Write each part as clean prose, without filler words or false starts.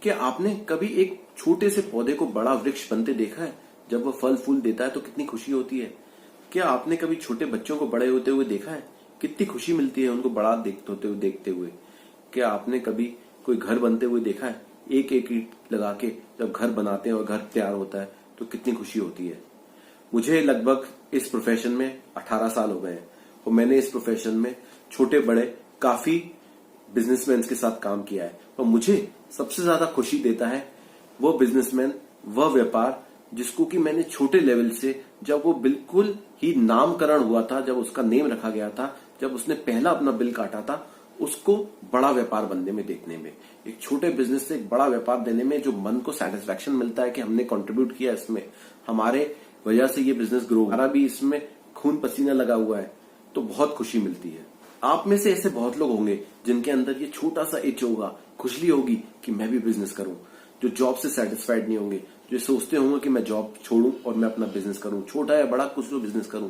क्या आपने कभी एक छोटे से पौधे को बड़ा वृक्ष बनते देखा है? जब वो फल फूल देता है तो कितनी खुशी होती है। क्या आपने कभी छोटे बच्चों को बड़े होते हुए देखा है? कितनी खुशी मिलती है उनको बड़ा देखते हुए। क्या आपने कभी कोई घर बनते हुए देखा है? एक एक ईंट लगा के जब घर बनाते हैं और घर तैयार होता है तो कितनी खुशी होती है। मुझे लगभग इस प्रोफेशन में 18 साल हो गए हैं और मैंने इस प्रोफेशन में छोटे बड़े काफी बिजनेसमैन के साथ काम किया है और मुझे सबसे ज्यादा खुशी देता है वो बिजनेसमैन, वह व्यापार जिसको कि मैंने छोटे लेवल से, जब वो बिल्कुल ही नामकरण हुआ था, जब उसका नेम रखा गया था, जब उसने पहला अपना बिल काटा था, उसको बड़ा व्यापार बनने में देखने में, एक छोटे बिजनेस से एक बड़ा व्यापार देने में जो मन को सेटिस्फेक्शन मिलता है कि हमने कंट्रीब्यूट किया इसमें, हमारे वजह से ये बिजनेस ग्रो, हमारा भी इसमें खून पसीना लगा हुआ है, तो बहुत खुशी मिलती है। आप में से ऐसे बहुत लोग होंगे जिनके अंदर ये छोटा सा इच होगा, खुजली होगी कि मैं भी बिजनेस करूं, जो जॉब से सेटिस्फाइड नहीं होंगे, जो सोचते होंगे कि मैं जॉब छोड़ूं और मैं अपना बिजनेस करूं, छोटा या बड़ा कुछ तो बिजनेस करूं।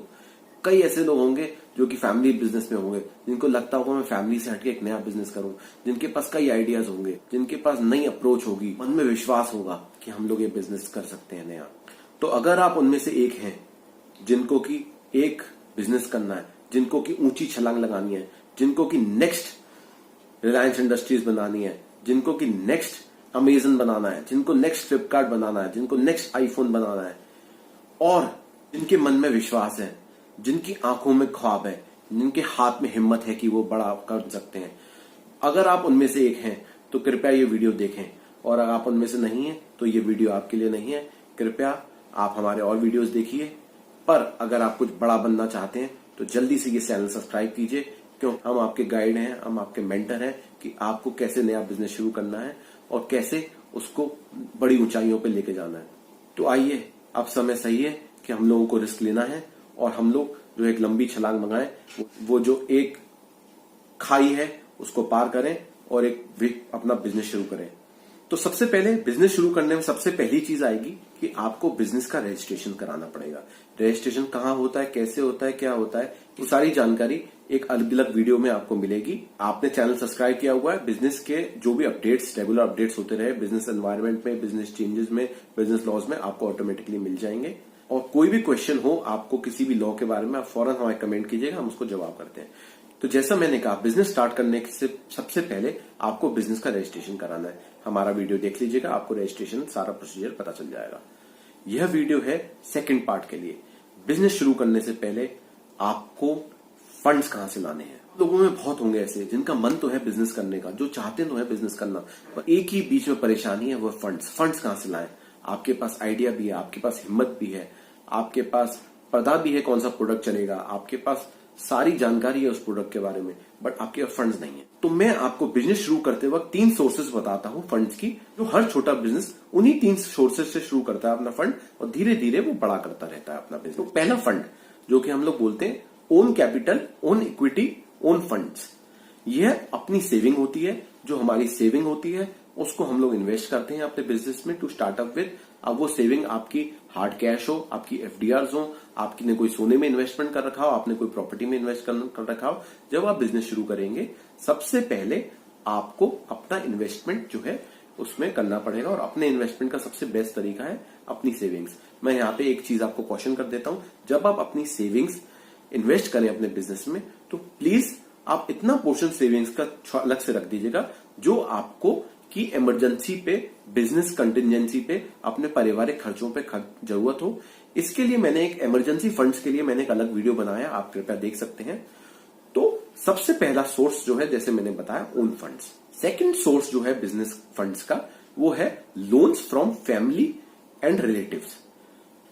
कई ऐसे लोग होंगे जो कि फैमिली बिजनेस में होंगे, जिनको लगता होगा मैं फैमिली से हटके एक नया बिजनेस करूं, जिनके पास कई आइडियाज होंगे, जिनके पास नई अप्रोच होगी, मन में विश्वास होगा कि हम लोग ये बिजनेस कर सकते हैं नया। तो अगर आप उनमें से एक हैं जिनको कि एक बिजनेस करना है, जिनको कि ऊंची छलांग लगानी है, जिनको कि नेक्स्ट रिलायंस इंडस्ट्रीज बनानी है, जिनको कि नेक्स्ट अमेजन बनाना है, जिनको नेक्स्ट फ्लिपकार्ट बनाना है, जिनको नेक्स्ट आईफोन बनाना है और जिनके मन में विश्वास है, जिनकी आंखों में ख्वाब है, जिनके हाथ में हिम्मत है कि वो बड़ा कर सकते हैं, अगर आप उनमें से एक हैं तो कृपया ये वीडियो देखें, और अगर आप उनमें से नहीं हैं तो ये वीडियो आपके लिए नहीं है। कृपया आप हमारे और वीडियोस देखिए, पर अगर आप कुछ बड़ा बनना चाहते हैं तो जल्दी से ये चैनल सब्सक्राइब कीजिए, क्यों हम आपके गाइड हैं, हम आपके मेंटर हैं कि आपको कैसे नया बिजनेस शुरू करना है और कैसे उसको बड़ी ऊंचाइयों पे लेके जाना है। तो आइए, अब समय सही है कि हम लोगों को रिस्क लेना है और हम लोग जो एक लंबी छलांग मंगाएं, वो जो एक खाई है उसको पार करें और एक अपना बिजनेस शुरू करें। तो सबसे पहले बिजनेस शुरू करने में सबसे पहली चीज आएगी कि आपको बिजनेस का रजिस्ट्रेशन कराना पड़ेगा। रजिस्ट्रेशन कहाँ होता है, कैसे होता है, क्या होता है, ये सारी जानकारी एक अलग अलग वीडियो में आपको मिलेगी। आपने चैनल सब्सक्राइब किया हुआ है, बिजनेस के जो भी अपडेट्स, रेगुलर अपडेट्स होते रहे बिजनेस एनवायरनमेंट में, बिजनेस चेंजेस में, बिजनेस लॉज में, आपको ऑटोमेटिकली मिल जाएंगे। और कोई भी क्वेश्चन हो आपको किसी भी लॉ के बारे में, आप फौरन हमें कमेंट कीजिएगा, हम उसको जवाब करते हैं। तो जैसा मैंने कहा, बिजनेस स्टार्ट करने से सबसे पहले आपको बिजनेस का रजिस्ट्रेशन कराना है। हमारा वीडियो देख लीजिएगा, आपको रजिस्ट्रेशन सारा प्रोसीजर पता चल जाएगा। यह वीडियो है सेकंड पार्ट के लिए। बिजनेस शुरू करने से पहले आपको फंड्स कहां से लाने हैं। लोगों में बहुत होंगे ऐसे जिनका मन तो है बिजनेस करने का, जो चाहते तो है बिजनेस करना, पर एक ही बीच में परेशानी है, वो फंड्स कहां से लाएं। आपके पास आइडिया भी है, आपके पास हिम्मत भी है, आपके पास पता भी है कौन सा प्रोडक्ट चलेगा, आपके पास सारी जानकारी है उस प्रोडक्ट के बारे में, बट आपके पास फंड्स नहीं है। तो मैं आपको बिजनेस शुरू करते वक्त 3 सोर्सेज बताता हूं फंड्स की, जो हर छोटा बिजनेस उन्हीं 3 सोर्सेज से शुरू करता है अपना फंड और धीरे धीरे वो बड़ा करता रहता है अपना बिजनेस। तो पहला फंड जो कि हम लोग बोलते हैं own capital, own equity, own funds. यह अपनी सेविंग होती है, जो हमारी सेविंग होती है उसको हम लोग इन्वेस्ट करते हैं अपने बिजनेस में टू स्टार्टअप विद। अब वो सेविंग आपकी हार्ड कैश हो, आपकी एफडीआर हो, आपने कोई सोने में इन्वेस्टमेंट कर रखा हो, आपने कोई प्रॉपर्टी में इन्वेस्ट कर रखा हो, जब आप बिजनेस शुरू करेंगे सबसे पहले आपको अपना इन्वेस्टमेंट जो है उसमें करना पड़ेगा। और अपने इन्वेस्टमेंट का सबसे बेस्ट तरीका है अपनी सेविंग्स। मैं यहाँ पे एक चीज आपको क्वेश्चन कर देता हूं, जब आप अपनी सेविंग्स इन्वेस्ट करें अपने बिजनेस में तो प्लीज आप इतना पोर्शन सेविंग्स का अलग से रख दीजिएगा जो आपको की इमरजेंसी पे, बिजनेस कंटिजेंसी पे, अपने पारिवारिक खर्चों पे जरूरत हो। इसके लिए मैंने एक इमरजेंसी फंड्स के लिए मैंने एक अलग वीडियो बनाया, आप कृपया देख सकते हैं। तो सबसे पहला सोर्स जो है, जैसे मैंने बताया, ओन फंड्स। सेकंड सोर्स जो है बिजनेस फंड्स का, वो है loans from family and relatives.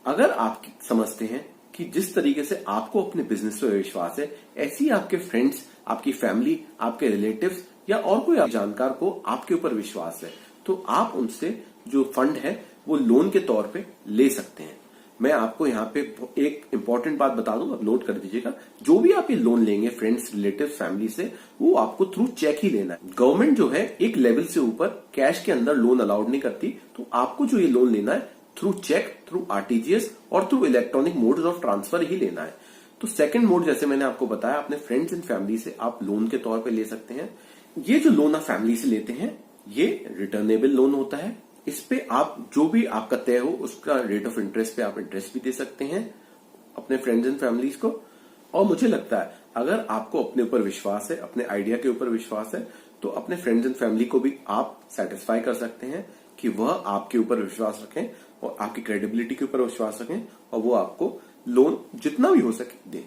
अगर आप समझते हैं कि जिस तरीके से आपको अपने बिजनेस पे विश्वास है, ऐसी आपके फ्रेंड्स, आपकी फैमिली, आपके रिलेटिव्स या और कोई जानकार को आपके ऊपर विश्वास है, तो आप उनसे जो फंड है वो लोन के तौर पे ले सकते हैं। मैं आपको यहाँ पे एक इंपॉर्टेंट बात बता दूं, आप नोट कर दीजिएगा। जो भी आप ये लोन लेंगे फ्रेंड्स, रिलेटिव, फैमिली से, वो आपको थ्रू चेक ही लेना है। गवर्नमेंट जो है एक लेवल से ऊपर कैश के अंदर लोन अलाउड नहीं करती, तो आपको जो ये लोन लेना है थ्रू चेक, थ्रू आरटीजीएस और through electronic modes of transfer ही लेना है। तो सेकंड मोड, जैसे मैंने आपको बताया, अपने फ्रेंड्स एंड फैमिली से आप लोन के तौर पे ले सकते हैं। ये जो लोन आप फैमिली से लेते हैं, ये रिटर्नेबल लोन होता है। इस पे आप जो भी आपका तय हो उसका रेट ऑफ इंटरेस्ट पे आप इंटरेस्ट भी दे सकते हैं अपने फ्रेंड्स एंड फैमिलीज को। और मुझे लगता है अगर आपको अपने ऊपर विश्वास है, अपने आइडिया के ऊपर विश्वास है, तो अपने फ्रेंड्स एंड फैमिली को भी आप सेटिस्फाई कर सकते हैं कि वह आपके ऊपर विश्वास रखें और आपकी क्रेडिबिलिटी के ऊपर विश्वास रखें और वो आपको लोन जितना भी हो सके दे।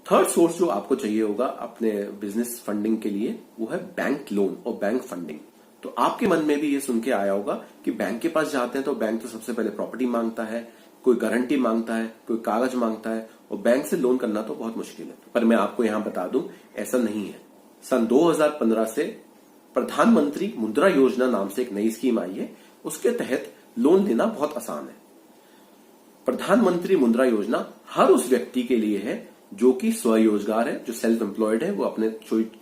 थर्ड सोर्स जो आपको चाहिए होगा अपने बिजनेस फंडिंग के लिए वो है बैंक लोन और बैंक फंडिंग। तो आपके मन में भी ये सुन के आया होगा कि बैंक के पास जाते हैं तो बैंक तो सबसे पहले प्रॉपर्टी मांगता है, कोई गारंटी मांगता है, कोई कागज मांगता है और बैंक से लोन करना तो बहुत मुश्किल है। पर मैं आपको यहां बता दूं ऐसा नहीं है। सन 2015 से प्रधानमंत्री मुद्रा योजना नाम से एक नई स्कीम आई है, उसके तहत लोन लेना बहुत आसान है। प्रधानमंत्री मुद्रा योजना हर उस व्यक्ति के लिए है जो कि स्वरोजगार है, जो सेल्फ एम्प्लॉयड है, वो अपने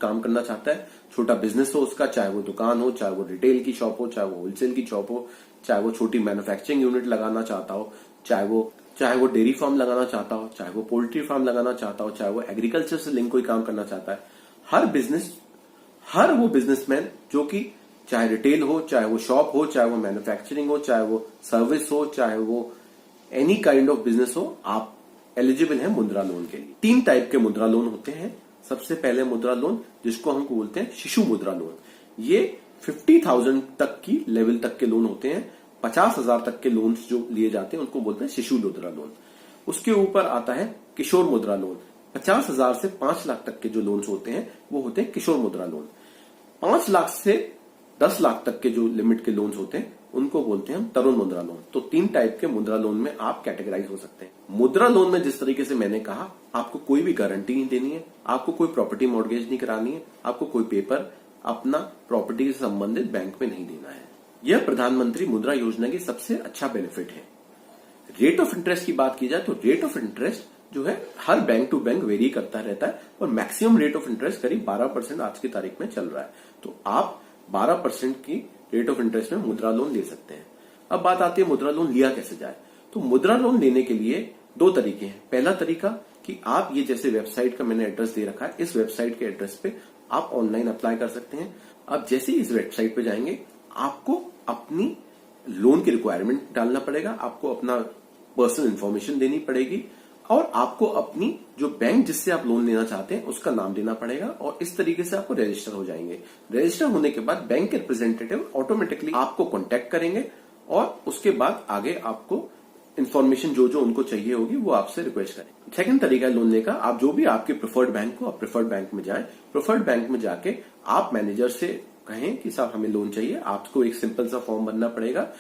काम करना चाहता है, छोटा बिजनेस हो उसका, चाहे वो दुकान हो, चाहे वो रिटेल की शॉप हो, चाहे वो होलसेल की शॉप हो, चाहे वो छोटी मैन्युफैक्चरिंग यूनिट लगाना चाहता हो, चाहे वो डेयरी फार्म लगाना चाहता हो, चाहे वो पोल्ट्री फार्म लगाना चाहता हो, चाहे वो एग्रीकल्चर से लिंक कोई काम करना चाहता है। हर वो बिजनेसमैन जो कि चाहे रिटेल हो, चाहे वो शॉप हो, चाहे वो मैन्युफैक्चरिंग हो, चाहे वो सर्विस हो, चाहे वो एनी काइंड ऑफ बिजनेस हो, आप एलिजिबल है मुद्रा लोन के लिए। 3 टाइप के मुद्रा लोन होते हैं। सबसे पहले मुद्रा लोन जिसको हम बोलते हैं शिशु मुद्रा लोन, ये 50,000 तक की लेवल तक के लोन होते हैं। 50,000 तक के लोन्स जो लिए जाते हैं उनको बोलते हैं शिशु मुद्रा लोन। उसके ऊपर आता है किशोर मुद्रा लोन। 50,000 से 5 लाख तक के जो लोन्स होते हैं वो होते हैं किशोर मुद्रा लोन। 5 लाख से 10 लाख तक के जो लिमिट के लोन्स होते हैं उनको बोलते हैं हम तरुण मुद्रा लोन। तो 3 टाइप के मुद्रा लोन में आप कैटेगराइज हो सकते हैं। मुद्रा लोन में जिस तरीके से मैंने कहा, आपको कोई भी गारंटी नहीं देनी है, आपको कोई प्रॉपर्टी मॉर्गेज नहीं करानी है, आपको कोई पेपर अपना प्रॉपर्टी से संबंधित बैंक में नहीं देना है। यह प्रधानमंत्री मुद्रा योजना की सबसे अच्छा बेनिफिट है। रेट ऑफ इंटरेस्ट की बात की जाए तो रेट ऑफ इंटरेस्ट जो है हर बैंक टू बैंक वेरी करता रहता है और मैक्सिमम रेट ऑफ इंटरेस्ट करीब 12% आज की तारीख में चल रहा है। तो आप 12% की रेट ऑफ इंटरेस्ट में मुद्रा लोन ले सकते हैं। अब बात आती है मुद्रा लोन लिया कैसे जाए। तो मुद्रा लोन लेने के लिए 2 तरीके हैं। पहला तरीका कि आप ये जैसे वेबसाइट का मैंने एड्रेस दे रखा है, इस वेबसाइट के एड्रेस पे आप ऑनलाइन अप्लाई कर सकते हैं। अब जैसे ही इस वेबसाइट पे जाएंगे आपको अपनी लोन की रिक्वायरमेंट डालना पड़ेगा, आपको अपना पर्सनल इंफॉर्मेशन देनी पड़ेगी और आपको अपनी जो बैंक जिससे आप लोन लेना चाहते हैं उसका नाम देना पड़ेगा और इस तरीके से आपको रजिस्टर हो जाएंगे। रजिस्टर होने के बाद बैंक के रिप्रेजेंटेटिव ऑटोमेटिकली आपको कांटेक्ट करेंगे और उसके बाद आगे आपको इन्फॉर्मेशन जो जो उनको चाहिए होगी वो आपसे रिक्वेस्ट करेंगे। सेकंड तरीका लोन लेने का, आप जो भी आपके प्रेफर्ड बैंक हो आप प्रेफर्ड बैंक में जाएं। प्रेफर्ड बैंक में जाके आप मैनेजर से कहें कि साहब हमें लोन चाहिए। आपको एक सिंपल सा फॉर्म भरना पड़ेगा।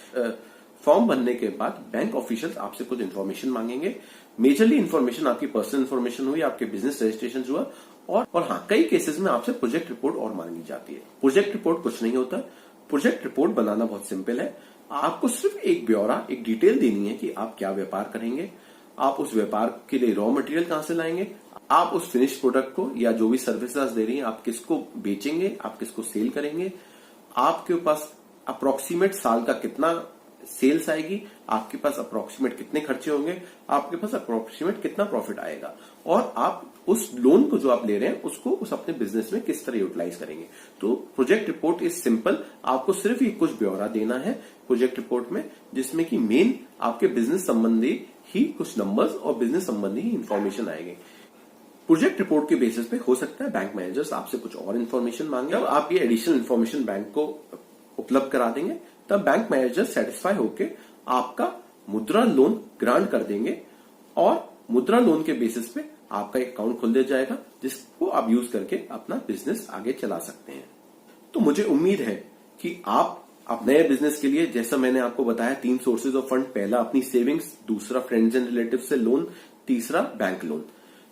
फॉर्म भरने के बाद बैंक ऑफिशियल्स आपसे कुछ इन्फॉर्मेशन मांगेंगे। मेजरली इन्फॉर्मेशन आपकी पर्सनल इन्फॉर्मेशन हुई, आपके बिजनेस रजिस्ट्रेशन हुआ और हाँ, कई केसेस में आपसे प्रोजेक्ट रिपोर्ट और मांगी जाती है। प्रोजेक्ट रिपोर्ट कुछ नहीं होता। प्रोजेक्ट रिपोर्ट बनाना बहुत सिंपल है। आपको सिर्फ एक ब्यौरा, एक डिटेल देनी है कि आप क्या व्यापार करेंगे, आप उस व्यापार के लिए रॉ मटेरियल कहां से लाएंगे, आप उस फिनिश प्रोडक्ट को या जो भी सर्विसेज दे रही हैं आप किसको बेचेंगे, आप किसको सेल करेंगे, आपके पास अप्रोक्सीमेट साल का कितना सेल्स आएगी, आपके पास अप्रोक्सीमेट कितने खर्चे होंगे, आपके पास अप्रोक्सीमेट कितना प्रॉफिट आएगा और आप उस लोन को जो आप ले रहे हैं उसको उस अपने बिजनेस में किस तरह यूटिलाइज करेंगे। तो प्रोजेक्ट रिपोर्ट इज सिंपल। आपको सिर्फ ये कुछ ब्यौरा देना है प्रोजेक्ट रिपोर्ट में, जिसमें कि मेन आपके बिजनेस संबंधी ही कुछ नंबर्स और बिजनेस संबंधी ही इंफॉर्मेशन आएंगे। प्रोजेक्ट रिपोर्ट के बेसिस पे हो सकता है बैंक मैनेजर्स आपसे कुछ और इन्फॉर्मेशन मांगे। जब आप ये एडिशनल इन्फॉर्मेशन बैंक को उपलब्ध करा देंगे तब बैंक मैनेजर सेटिस्फाई होकर आपका मुद्रा लोन ग्रांट कर देंगे और मुद्रा लोन के बेसिस पे आपका एक अकाउंट खुल दिया जाएगा जिसको आप यूज करके अपना बिजनेस आगे चला सकते हैं। तो मुझे उम्मीद है कि आप नए बिजनेस के लिए, जैसा मैंने आपको बताया, 3 सोर्सेज ऑफ फंड, पहला अपनी सेविंग्स, दूसरा फ्रेंड्स एंड रिलेटिव से लोन, तीसरा बैंक लोन।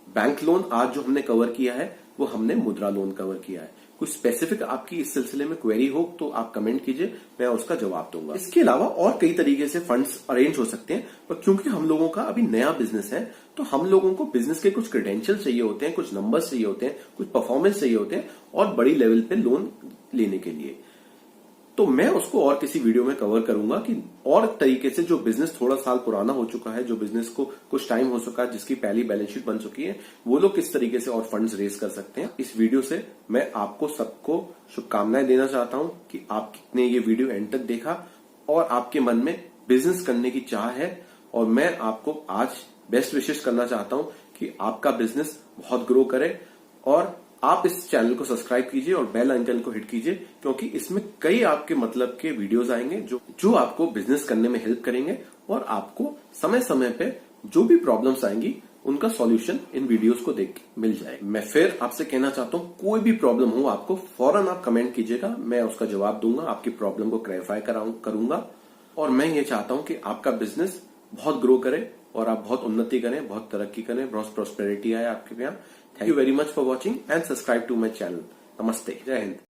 बैंक लोन आज जो हमने कवर किया है वो हमने मुद्रा लोन कवर किया है। कुछ स्पेसिफिक आपकी इस सिलसिले में क्वेरी हो तो आप कमेंट कीजिए, मैं उसका जवाब दूंगा। इसके अलावा और कई तरीके से फंड्स अरेंज हो सकते हैं, पर क्योंकि हम लोगों का अभी नया बिजनेस है तो हम लोगों को बिजनेस के कुछ क्रेडेंशियल चाहिए होते हैं, कुछ नंबर्स चाहिए होते हैं, कुछ परफॉर्मेंस चाहिए होते हैं और बड़ी लेवल पे लोन लेने के लिए तो मैं उसको और किसी वीडियो में कवर करूंगा कि और तरीके से जो बिजनेस थोड़ा साल पुराना हो चुका है, जो बिजनेस को कुछ टाइम हो चुका है, जिसकी पहली बैलेंस शीट बन चुकी है, वो लोग किस तरीके से और फंड्स रेज कर सकते हैं। इस वीडियो से मैं आपको सबको शुभकामनाएं देना चाहता हूं कि आपने ये वीडियो एंड तक देखा और आपके मन में बिजनेस करने की चाह है, और मैं आपको आज बेस्ट विशेष करना चाहता हूं कि आपका बिजनेस बहुत ग्रो करे। और आप इस चैनल को सब्सक्राइब कीजिए और बेल आइकन को हिट कीजिए, क्योंकि इसमें कई आपके मतलब के वीडियोस आएंगे जो आपको बिजनेस करने में हेल्प करेंगे, और आपको समय समय पे जो भी प्रॉब्लम्स आएंगी उनका सॉल्यूशन इन वीडियोस को देख के मिल जाएगा। मैं फिर आपसे कहना चाहता हूं, कोई भी प्रॉब्लम हो आपको फौरन आप कमेंट कीजिएगा, मैं उसका जवाब दूंगा, आपकी प्रॉब्लम को क्लैरिफाई करूंगा। और मैं ये चाहता हूं कि आपका बिजनेस बहुत ग्रो करे और आप बहुत उन्नति करें, बहुत तरक्की करें, बहुत प्रॉस्पेरिटी आए आपके यहाँ। Thank you very much for watching and subscribe to my channel. Namaste. Jai Hind.